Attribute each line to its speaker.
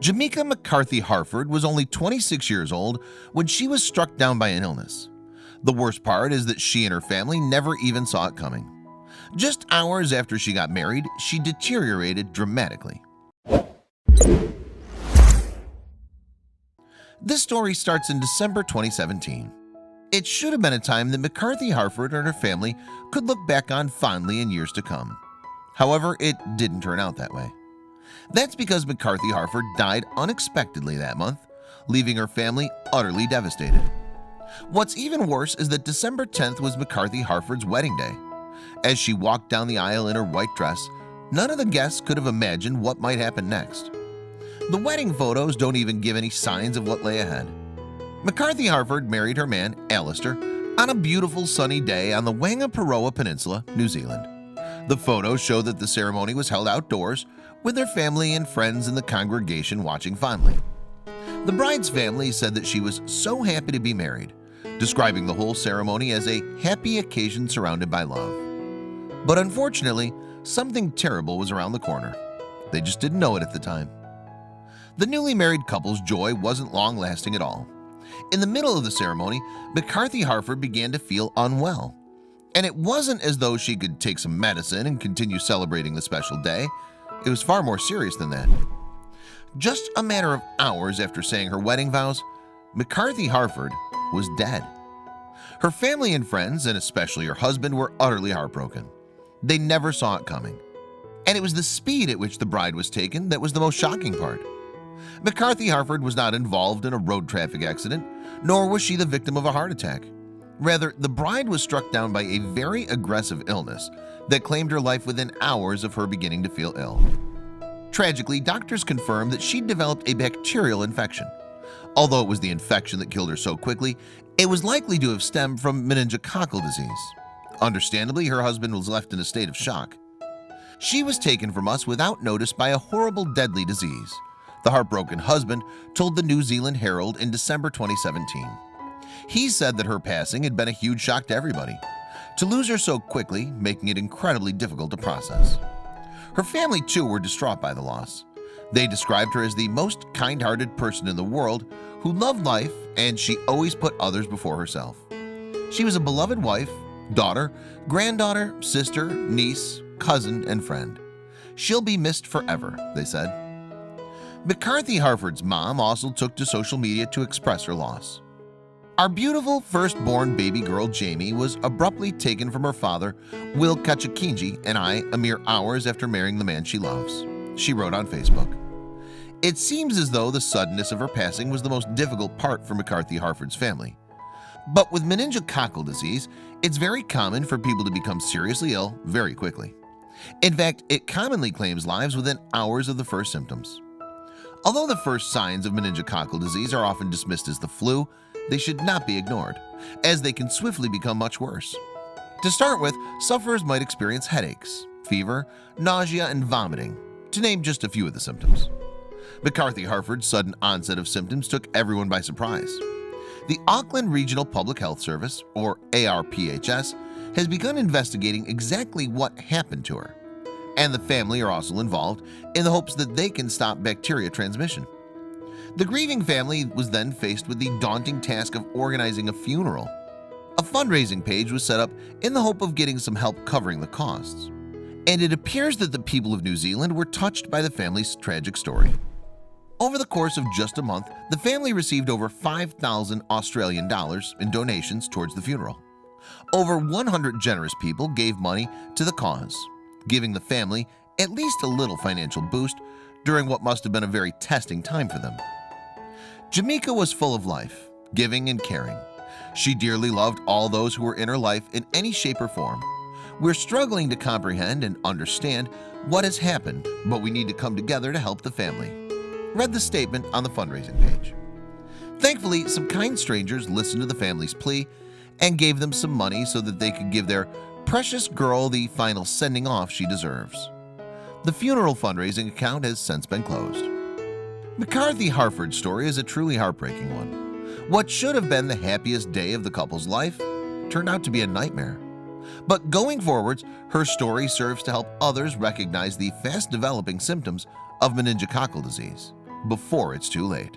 Speaker 1: Jamaica McCarthy Harford was only 26 years old when she was struck down by an illness. The worst part is that she and her family never even saw it coming. Just hours after she got married, she deteriorated dramatically. This story starts in December 2017. It should have been a time that McCarthy Harford and her family could look back on fondly in years to come. However, it didn't turn out that way. That's because McCarthy Harford died unexpectedly that month, leaving her family utterly devastated. What's even worse is that December 10th was McCarthy Harford's wedding day. As she walked down the aisle in her white dress, none of the guests could have imagined what might happen next. The wedding photos don't even give any signs of what lay ahead. McCarthy Harford married her man, Alistair, on a beautiful sunny day on the Wangaparoa Peninsula, New Zealand. The photos show that the ceremony was held outdoors, with their family and friends in the congregation watching fondly. The bride's family said that she was so happy to be married, describing the whole ceremony as a happy occasion surrounded by love. But unfortunately, something terrible was around the corner. They just didn't know it at the time. The newly married couple's joy wasn't long-lasting at all. In the middle of the ceremony, McCarthy Harford began to feel unwell. And it wasn't as though she could take some medicine and continue celebrating the special day. It was far more serious than that. Just a matter of hours after saying her wedding vows, McCarthy Harford was dead. Her family and friends, and especially her husband, were utterly heartbroken. They never saw it coming. And it was the speed at which the bride was taken that was the most shocking part. McCarthy Harford was not involved in a road traffic accident, nor was she the victim of a heart attack. Rather, the bride was struck down by a very aggressive illness that claimed her life within hours of her beginning to feel ill. Tragically, doctors confirmed that she'd developed a bacterial infection. Although it was the infection that killed her so quickly, it was likely to have stemmed from meningococcal disease. Understandably, her husband was left in a state of shock. She was taken from us without notice by a horrible, deadly disease, the heartbroken husband told the New Zealand Herald in December 2017. He said that her passing had been a huge shock to everybody. To lose her so quickly, making it incredibly difficult to process. Her family too were distraught by the loss. They described her as the most kind-hearted person in the world who loved life, and she always put others before herself. She was a beloved wife, daughter, granddaughter, sister, niece, cousin, and friend. She'll be missed forever, they said. McCarthy Harford's mom also took to social media to express her loss. Our beautiful firstborn baby girl Jamie was abruptly taken from her father, Will Kachakinji, and I a mere hours after marrying the man she loves, she wrote on Facebook. It seems as though the suddenness of her passing was the most difficult part for McCarthy Harford's family. But with meningococcal disease, it's very common for people to become seriously ill very quickly. In fact, it commonly claims lives within hours of the first symptoms. Although the first signs of meningococcal disease are often dismissed as the flu, they should not be ignored, as they can swiftly become much worse. To start with, sufferers might experience headaches, fever, nausea, and vomiting, to name just a few of the symptoms. McCarthy Harford's sudden onset of symptoms took everyone by surprise. The Auckland Regional Public Health Service, or ARPHS, has begun investigating exactly what happened to her, and the family are also involved in the hopes that they can stop bacteria transmission. The grieving family was then faced with the daunting task of organizing a funeral. A fundraising page was set up in the hope of getting some help covering the costs. And it appears that the people of New Zealand were touched by the family's tragic story. Over the course of just a month, the family received over 5,000 Australian dollars in donations towards the funeral. Over 100 generous people gave money to the cause, giving the family at least a little financial boost during what must have been a very testing time for them. Jamaica was full of life, giving and caring. She dearly loved all those who were in her life in any shape or form. We're struggling to comprehend and understand what has happened, but we need to come together to help the family, read the statement on the fundraising page. Thankfully, some kind strangers listened to the family's plea and gave them some money so that they could give their precious girl the final sending off she deserves. The funeral fundraising account has since been closed. McCarthy Harford's story is a truly heartbreaking one. What should have been the happiest day of the couple's life turned out to be a nightmare. But going forwards, her story serves to help others recognize the fast-developing symptoms of meningococcal disease before it's too late.